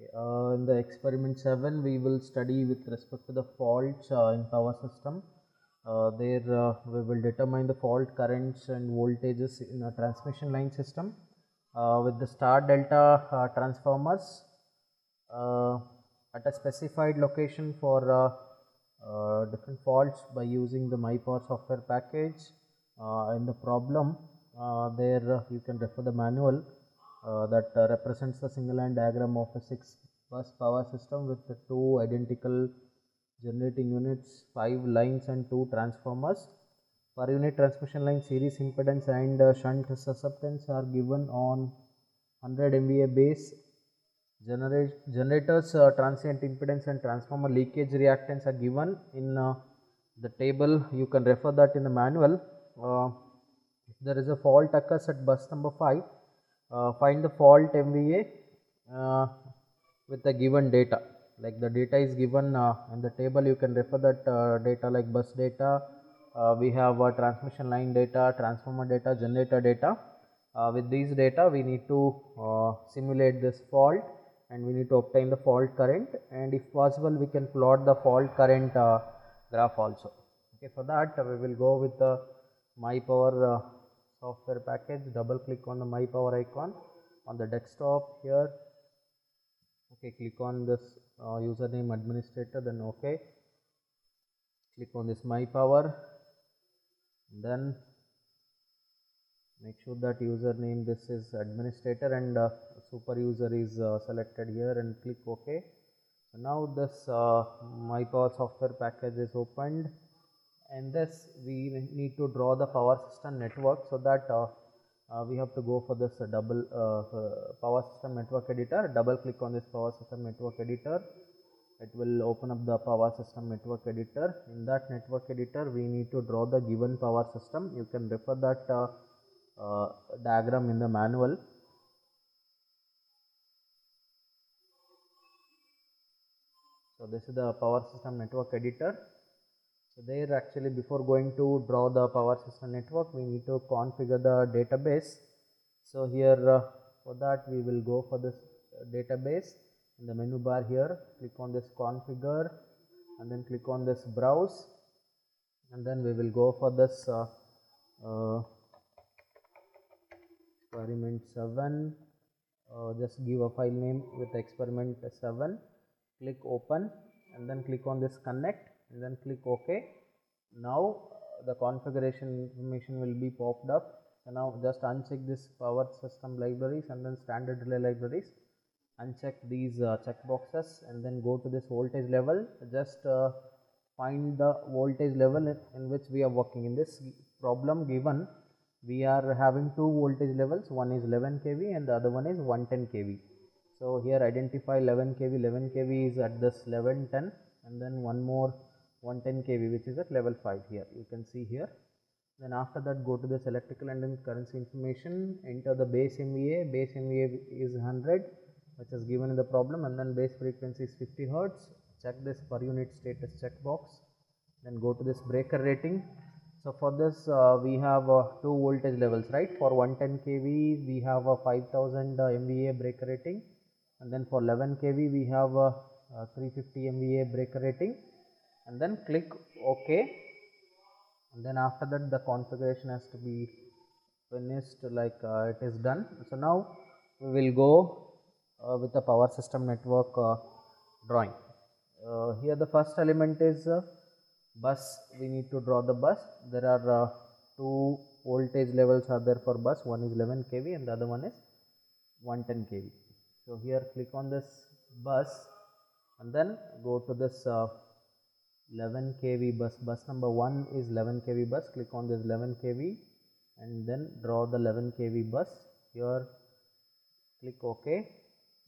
In the experiment 7, we will study with respect to the faults in power system. There we will determine the fault currents and voltages in a transmission line system with the star delta transformers at a specified location for different faults by using the MyPower software package. In the problem, there you can refer the manual that represents the single line diagram of a 6 bus power system with the 2 identical generating units, 5 lines and 2 transformers. Per unit transmission line series impedance and shunt susceptance are given on 100 MVA base. Generators transient impedance and transformer leakage reactance are given in the table. You can refer that in the manual. If there is a fault occurs at bus number 5, find the fault MVA with the given data. Like the data is given in the table, you can refer that data like bus data. We have transmission line data, transformer data, generator data. With these data, we need to simulate this fault and we need to obtain the fault current, and if possible we can plot the fault current graph also. Okay, for that we will go with the MyPower software package. Double click on the MyPower icon on the desktop here. Okay, click on this username administrator, then okay, click on this MyPower, then make sure that username this is administrator and super user is selected here and click OK. So now this MyPower software package is opened, and this we need to draw the power system network. So that we have to go for this double power system network editor. Double click on this power system network editor. It will open up the power system network editor. In that network editor, we need to draw the given power system. You can refer that diagram in the manual. So this is the power system network editor. So there actually before going to draw the power system network, we need to configure the database. So here for that we will go for this database. In the menu bar here, click on this configure and then click on this browse, and then we will go for this experiment 7. Just give a file name with experiment 7, click open and then click on this connect and then click OK. Now the configuration information will be popped up. So now just uncheck this power system libraries and then standard relay libraries. Uncheck these check boxes and then go to this voltage level. Just find the voltage level in which we are working. In this problem given, we are having 2 voltage levels, one is 11 kV and the other one is 110 kV. So here identify 11 kV, 11 kV is at this level 10, and then one more 110 kV which is at level 5 here, you can see here. Then after that go to this electrical and currency information, enter the base MVA. Base MVA is 100 which is given in the problem, and then base frequency is 50 Hertz. Check this per unit status checkbox, then go to this breaker rating. So for this we have 2 voltage levels, right? For 110 kV we have a 5000 MVA breaker rating, and then for 11 kV we have a 350 MVA breaker rating, and then click OK. And then after that the configuration has to be finished, like it is done. So now we will go with the power system network drawing. Here the first element is bus. We need to draw the bus. There are 2 voltage levels are there for bus. One is 11 kV and the other one is 110 kV. So here click on this bus and then go to this 11 kV bus. Bus number 1 is 11 kV bus. Click on this 11 kV and then draw the 11 kV bus. Here click OK,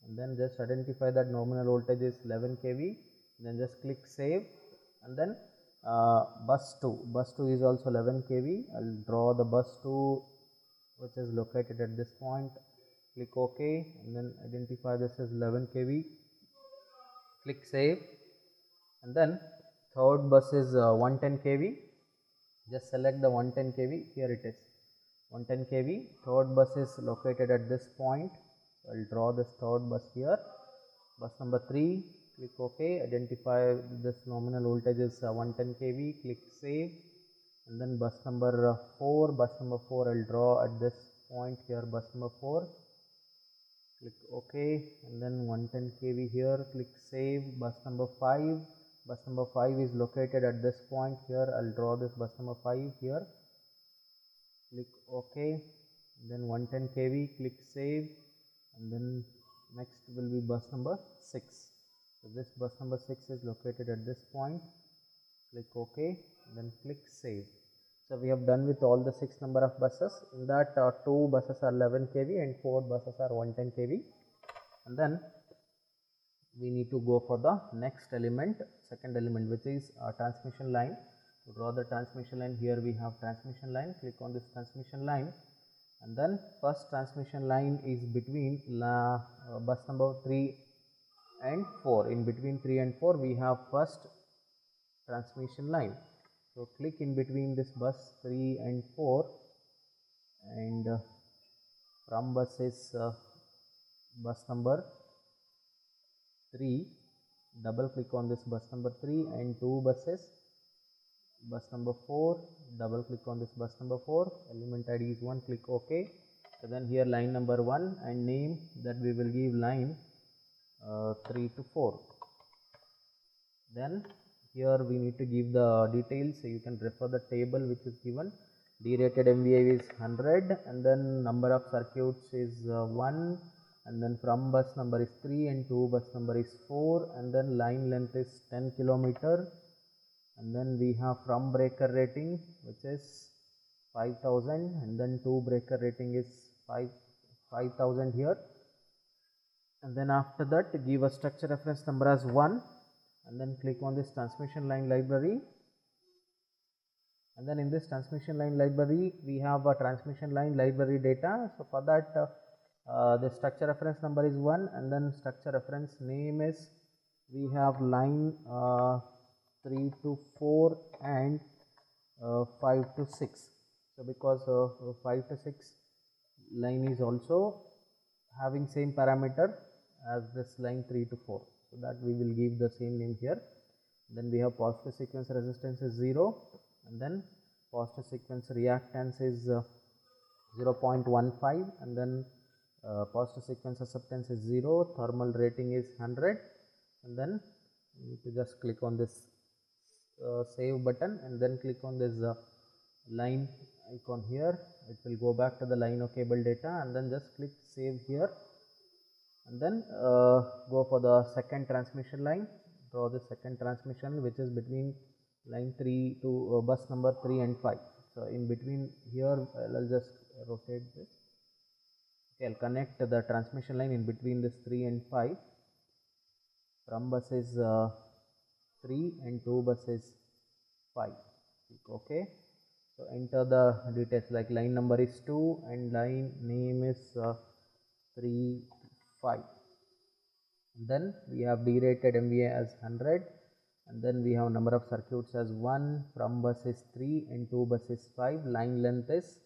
and then just identify that nominal voltage is 11 kV. Then just click save, and then bus 2 is also 11 kV. I'll draw the bus 2 which is located at this point. Click OK, and then identify this as 11 kV. Click save, and then third bus is 110 kV. Just select the 110 kV. Here it is 110 kV. Third bus is located at this point. So I'll draw this third bus here. Bus number 3, click OK, identify this nominal voltage is 110 kV, click save. And then bus number 4, I'll draw at this point here, bus number 4, click OK, and then 110 kV here, click save. Bus number 5 is located at this point here, I'll draw this bus number 5 here, click OK, then 110 kV, click save. And then next will be bus number 6. So this bus number 6 is located at this point, click OK, then click save. So we have done with all the 6 number of buses. In that 2 buses are 11 kV and 4 buses are 110 kV. And then we need to go for the next element, second element, which is transmission line. To draw the transmission line, here we have transmission line, click on this transmission line. And then first transmission line is between bus number 3 and 4. In between 3 and 4 we have first transmission line. So click in between this bus 3 and 4, and from bus is bus number 3, double click on this bus number 3 and 2 buses, bus number 4, double click on this bus number 4, element ID is 1, click OK. So then here line number 1 and name that we will give line 3 to 4. Then here we need to give the details, so you can refer the table which is given. D-rated MVA is 100, and then number of circuits is 1, and then from bus number is 3 and to bus number is 4, and then line length is 10 km. And then we have from breaker rating which is 5000, and then to breaker rating is 5000 here. And then after that give a structure reference number as 1, and then click on this transmission line library. And then in this transmission line library we have a transmission line library data. So for that the structure reference number is 1, and then structure reference name is, we have line 3 to 4 and 5 to 6. So because 5 to 6 line is also having same parameter as this line 3 to 4, so that we will give the same name here. Then we have positive sequence resistance is 0, and then positive sequence reactance is 0.15, and then positive sequence acceptance is 0, thermal rating is 100, and then you need to just click on this save button, and then click on this line icon here. It will go back to the line of cable data, and then just click save here, and then go for the second transmission line. Draw the second transmission which is between line 3 to bus number 3 and 5. So in between here I'll just rotate this. Okay, I'll connect the transmission line in between this 3 and 5. From bus is 3 and to bus is 5. Okay, so enter the details like line number is 2 and line name is 3, 5. Then we have D-rated MVA as 100, and then we have number of circuits as 1, from bus is 3 and to bus is 5, line length is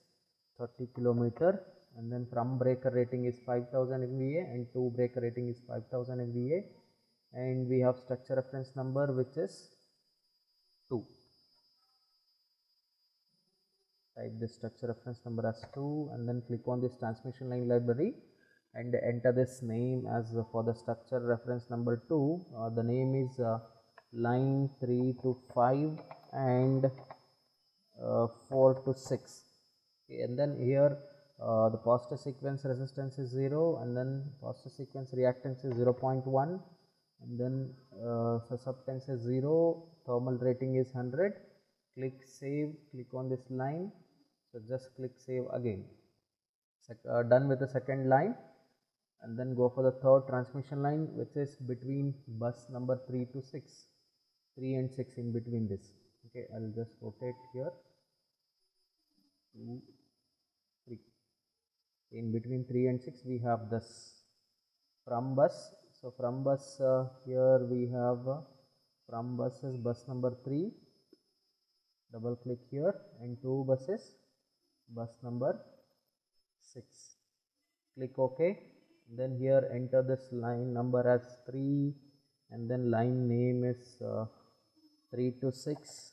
30 km, and then from breaker rating is 5000 MVA and to breaker rating is 5000 MVA, and we have structure reference number which is 2. Type this structure reference number as 2, and then click on this transmission line library and enter this name as for the structure reference number 2. The name is line 3 to 5 and 4 to 6. Okay, and then here the positive sequence resistance is 0, and then positive sequence reactance is 0.1, and then susceptance is 0, thermal rating is 100. Click save, click on this line, so just click save again. Done with the second line, and then go for the third transmission line which is between bus number 3 to 6, 3 and 6 in between this. Okay, I'll just rotate here, 2, 3. In between 3 and 6 we have this from bus. So from bus here we have from bus is bus number 3, double click here, and 2 buses, bus number 6. Click OK. Then here enter this line number as 3, and then line name is 3 to 6,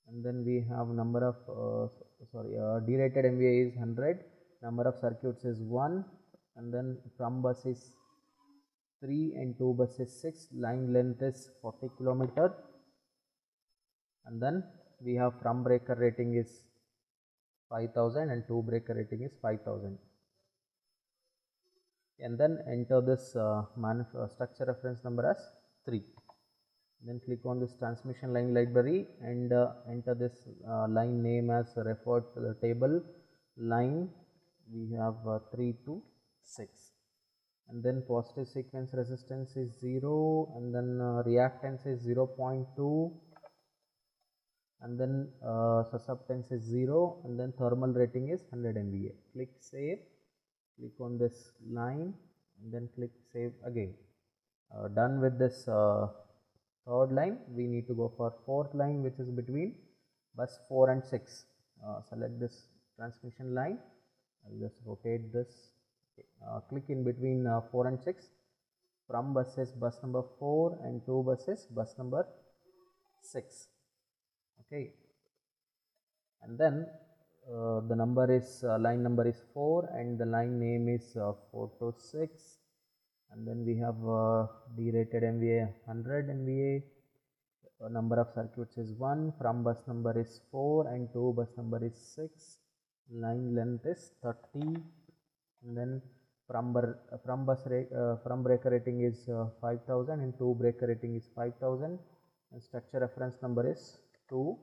and then we have number of derated MVA is 100, number of circuits is 1, and then from bus is 3 and 2 bus is 6, line length is 40 kilometer, and then we have from breaker rating is 5000 and to breaker rating is 5000. And then enter this structure reference number as 3. Then click on this transmission line library and enter this line name as referred to the table line. We have 3 to 6, and then positive sequence resistance is 0, and then reactance is 0.2, and then susceptance is 0, and then thermal rating is 100 MVA. Click save, click on this line, and then click save again. Done with this third line. We need to go for fourth line, which is between bus 4 and 6. Select this transmission line. I'll just rotate this. Click in between 4 and 6. From buses bus number 4 and to buses bus number 6. Okay, and then the number is line number is 4 and the line name is 4 to 6, and then we have derated MVA 100 MVA, number of circuits is 1, from bus number is 4 and to bus number is 6, line length is 30, and then from breaker rating is 5000 and to breaker rating is 5000, and structure reference number is 2.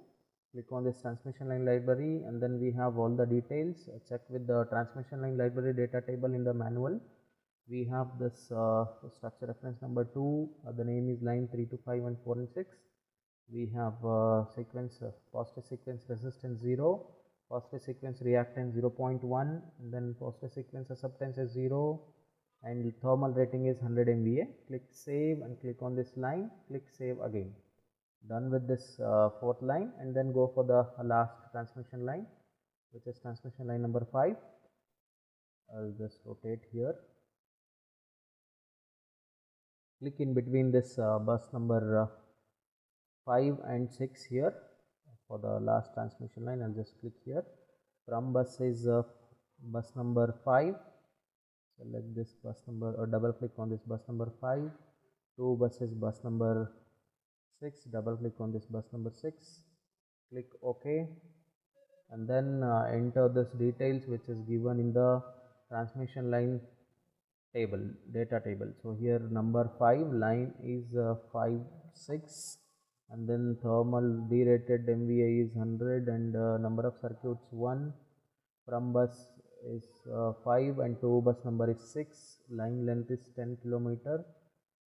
Click on this transmission line library, and then we have all the details. Check with the transmission line library data table in the manual. We have this structure reference number 2, the name is line 3 to 5 and 4 and 6. We have sequence positive sequence resistance 0, positive sequence reactance 0.1, and then positive sequence susceptance is 0, and thermal rating is 100 MVA. Click save and click on this line, click save again. Done with this fourth line, and then go for the last transmission line, which is transmission line number 5. I'll just rotate here. Click in between this bus number 5 and 6 here for the last transmission line. I'll just click here. From bus is bus number 5. Select this bus number or double click on this bus number 5. To buses bus number 6, double click on this bus number 6, click OK, and then enter this details which is given in the transmission line table, data table. So here number 5 line is 56, and then thermal derated MVA is 100, and number of circuits 1, from bus is 5 and to bus number is 6, line length is 10 kilometer.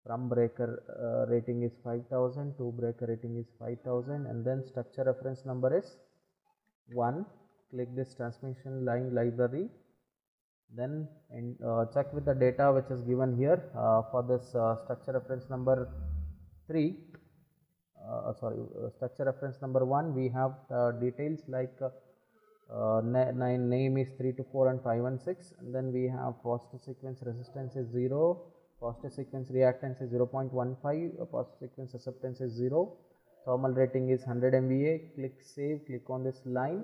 From breaker rating is 5000, to breaker rating is 5000, and then structure reference number is 1. Click this transmission line library, then check with the data which is given here for this structure reference number 3. Structure reference number 1. We have details like name is 3 to 4 and 5 and 6, and then we have positive sequence resistance is 0. Positive sequence reactance is 0.15, positive sequence susceptance is 0, thermal rating is 100 MVA. Click save, click on this line,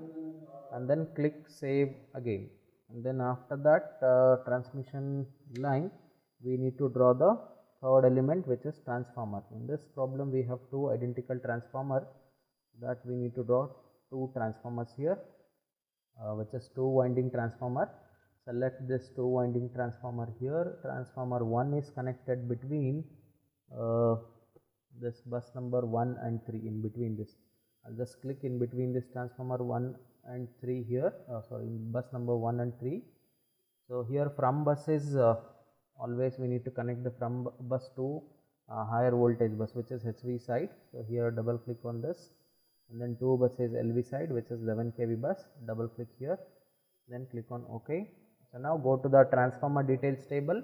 and then click save again. And then after that transmission line, we need to draw the third element, which is transformer. In this problem we have two identical transformer, that we need to draw two transformers here, which is two winding transformer. Select this two winding transformer here. Transformer 1 is connected between this bus number 1 and 3, in between this. I'll just click in between this transformer 1 and 3 here, bus number 1 and 3. So here from bus is always we need to connect the from bus to higher voltage bus, which is HV side. So here double click on this, and then to bus is LV side, which is 11 kV bus. Double click here, then click on OK. So now go to the transformer details table,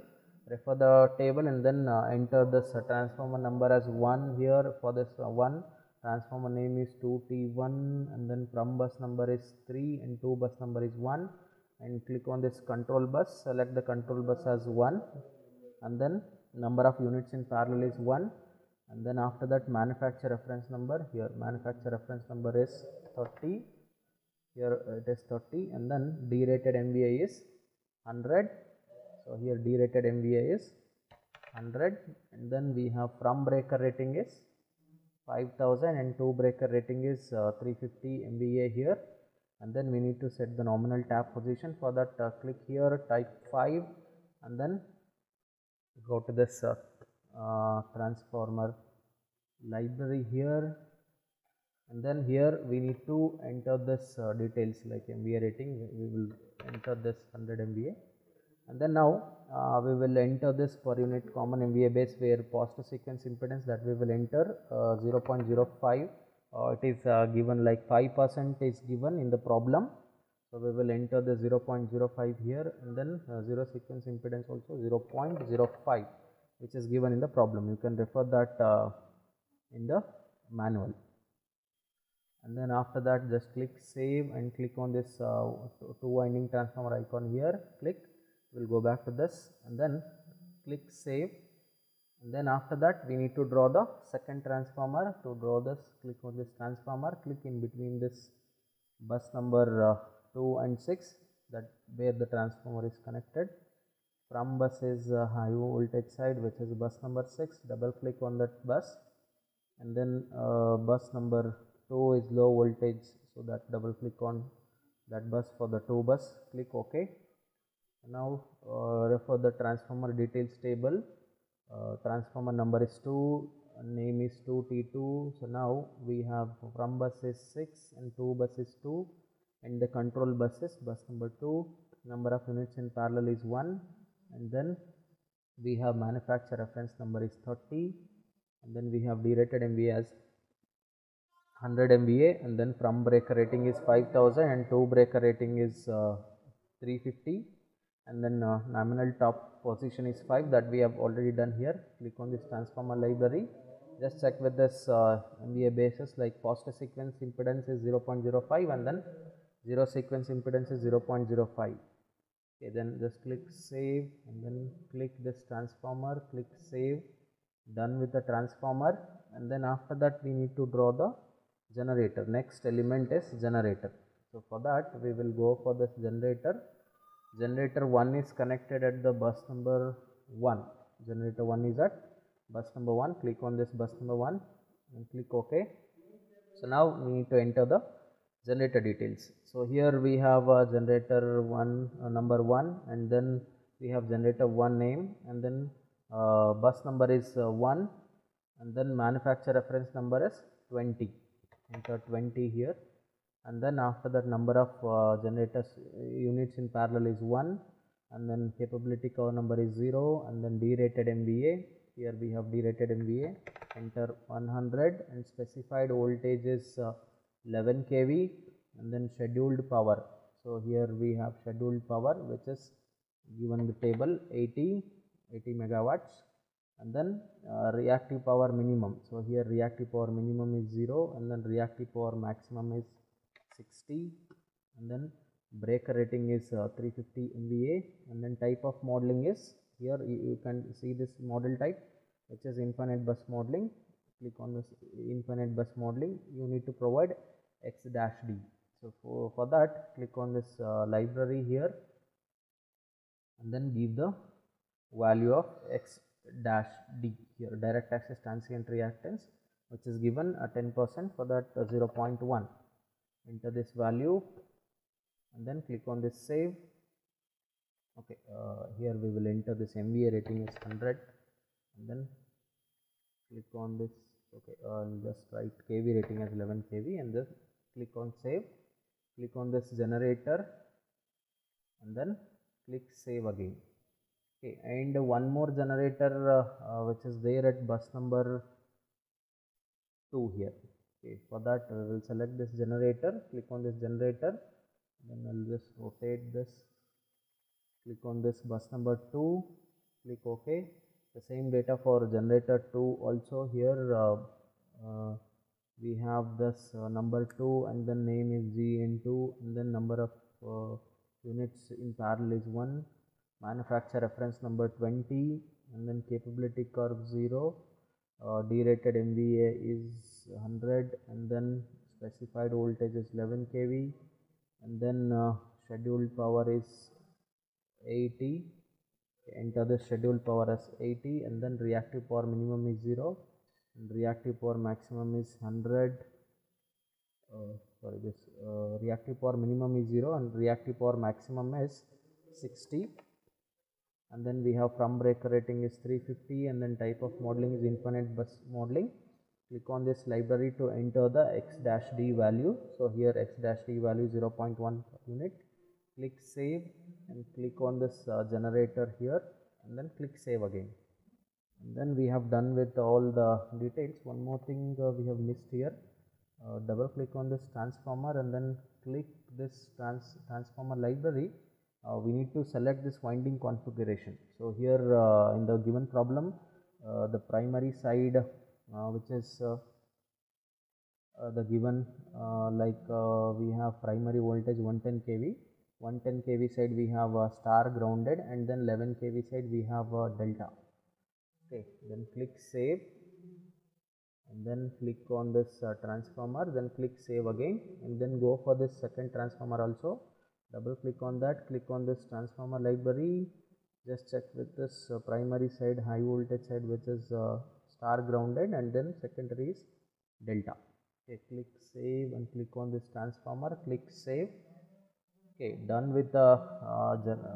refer the table, and then enter this transformer number as 1 here. For this 1, transformer name is 2T1, and then from bus number is 3 and to bus number is 1, and click on this control bus, select the control bus as 1, and then number of units in parallel is 1, and then after that manufacturer reference number, here manufacturer reference number is 30, here it is 30, and then derated MVA is 100, so here derated MVA is 100, and then we have from breaker rating is 5000 and to breaker rating is 350 MVA here, and then we need to set the nominal tap position. For that click here, type 5, and then go to this transformer library here, and then here we need to enter this details like MVA rating. We will enter this 100 MVA, and then now we will enter this per unit common MVA base, where positive sequence impedance that we will enter 0.05. It is given like 5% is given in the problem, so we will enter the 0.05 here, and then zero sequence impedance also 0.05, which is given in the problem. You can refer that in the manual. And then after that, just click save and click on this two winding transformer icon here. Click, we'll go back to this, and then click save. And then after that, we need to draw the second transformer. To draw this, click on this transformer, click in between this bus number 2 and 6, that where the transformer is connected. From bus is high voltage side, which is bus number 6. Double click on that bus, and then bus number 2 is low voltage, so that double click on that bus for the 2 bus. Click OK. Now refer the transformer details table. Transformer number is 2, name is 2T2. So now we have from bus is 6 and 2 bus is 2, and the control bus is bus number 2. Number of units in parallel is 1, and then we have manufacturer reference number is 30, and then we have derated MVA as 100 MVA, and then from breaker rating is 5000 and to breaker rating is 350, and then nominal top position is 5, that we have already done here. Click on this transformer library, just check with this MVA basis, like positive sequence impedance is 0.05 and then zero sequence impedance is 0.05. Okay, then just click save, and then click this transformer, click save, done with the transformer. And then after that, we need to draw the generator. Next element is generator. So for that, we will go for this generator. Generator 1 is connected at the bus number 1. Generator 1 is at bus number 1. Click on this bus number 1 and click OK. So now we need to enter the generator details. So here we have generator 1 number 1, and then we have generator 1 name, and then bus number is 1, and then manufacturer reference number is 20. Enter 20 here, and then after that, number of generators units in parallel is 1, and then capability curve number is 0, and then derated MVA. Here we have derated MVA. Enter 100, and specified voltage is 11 kV, and then scheduled power. So here we have scheduled power, which is given the table 80 megawatts, and then reactive power minimum. So here reactive power minimum is 0, and then reactive power maximum is 60, and then breaker rating is 350 MVA, and then type of modeling is, here you can see this model type, which is infinite bus modeling. Click on this infinite bus modeling. You need to provide X-D. So for that, click on this library here, and then give the value of X-D here, direct access transient reactance, which is given 10%. For that 0.1. Enter this value, and then click on this save. Okay, here we will enter this MVA rating is 100, and then click on this. Okay, just write kV rating as 11 kV, and just click on save. Click on this generator, and then click save again. Okay, and one more generator which is there at bus number 2 here. Okay, for that we will select this generator, click on this generator, then I will just rotate this, click on this bus number 2, click OK. The same data for generator 2 also. Here we have this number 2, and then name is GN2, and then number of units in parallel is 1, manufacturer reference number 20, and then capability curve 0, derated MVA is 100, and then specified voltage is 11 kV, and then scheduled power is 80. Enter the scheduled power as 80, and then reactive power minimum is 0 and reactive power maximum is 100. Reactive power minimum is 0 and reactive power maximum is 60. And then we have from breaker rating is 350, and then type of modeling is infinite bus modeling. Click on this library to enter the x-d value. So here x-d value 0.1 unit. Click save and click on this generator here, and then click save again. And then we have done with all the details. One more thing we have missed here. Double click on this transformer and then click this transformer library. We need to select this winding configuration. So here in the given problem, the primary side which is the given we have primary voltage 110 kV. 110 kV side we have star grounded, and then 11 kV side we have delta. Okay, then click save, and then click on this transformer, then click save again, and then go for this second transformer also. Double click on that, click on this transformer library, just check with this primary side high voltage side which is star grounded, and then secondary is delta. Okay, click save and click on this transformer, click save. Okay, done with the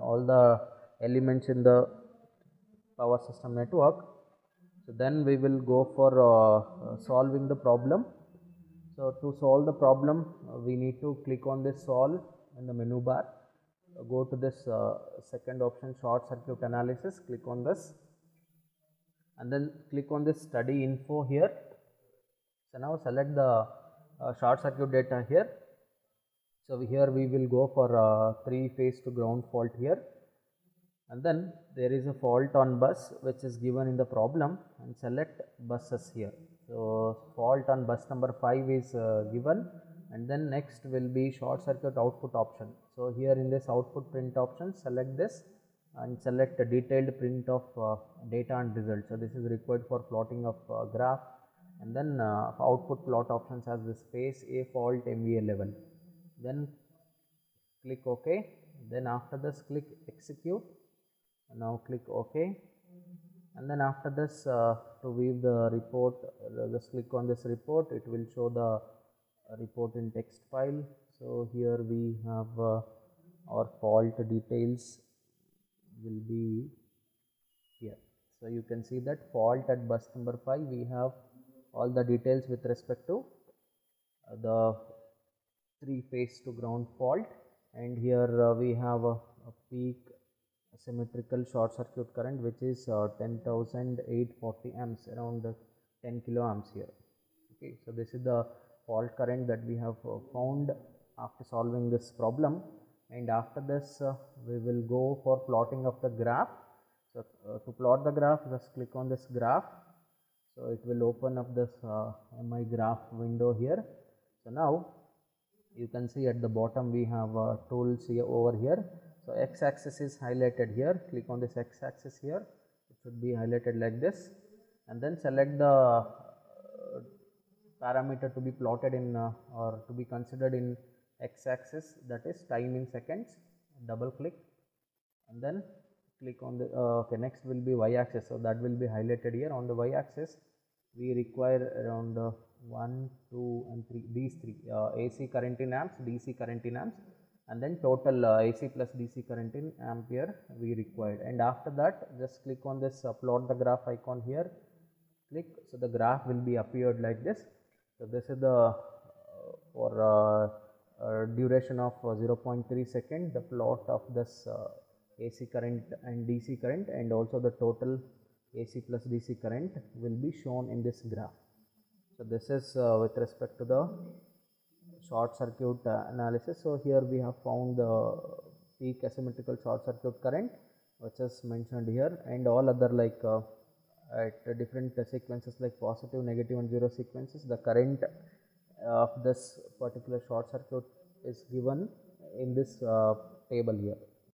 all the elements in the power system network. So then we will go for solving the problem. So to solve the problem, we need to click on this solve in the menu bar. Go to this second option, short circuit analysis. Click on this, and then click on this study info here. So now select the short circuit data here. So here we will go for 3-phase to ground fault here, and then there is a fault on bus which is given in the problem, and select buses here. So fault on bus number 5 is given, and then next will be short circuit output option. So here in this output print option, select this and select a detailed print of data and result. So this is required for plotting of graph, and then output plot options has this phase A fault MVA level. Then click OK. Then after this click execute. Now click OK, and then after this to view the report, just click on this report. It will show the report in text file. So here we have our fault details will be here. So you can see that fault at bus number 5, we have all the details with respect to the 3-phase to ground fault, and here we have a peak symmetrical short circuit current which is 10,840 amps, around 10 kilo amps here. Okay, so this is the fault current that we have found after solving this problem, and after this we will go for plotting of the graph. So to plot the graph, just click on this graph. So it will open up this MI graph window here. So now you can see at the bottom we have tools here over here. So x-axis is highlighted here. Click on this x-axis here. It should be highlighted like this, and then select the parameter to be plotted in or to be considered in x-axis, that is time in seconds. Double click and then click on the okay, next will be y-axis. So that will be highlighted here. On the y-axis we require around 1, 2 and 3, these three AC current in amps, DC current in amps, and then total AC plus DC current in ampere we required. And after that, just click on this plot the graph icon here. Click, so the graph will be appeared like this. So this is the for duration of 0.3 second, the plot of this AC current and DC current, and also the total AC plus DC current will be shown in this graph. So this is with respect to the short circuit analysis. So here we have found the peak asymmetrical short circuit current which is mentioned here, and all other like at different sequences like positive, negative and zero sequences, the current of this particular short circuit is given in this table here.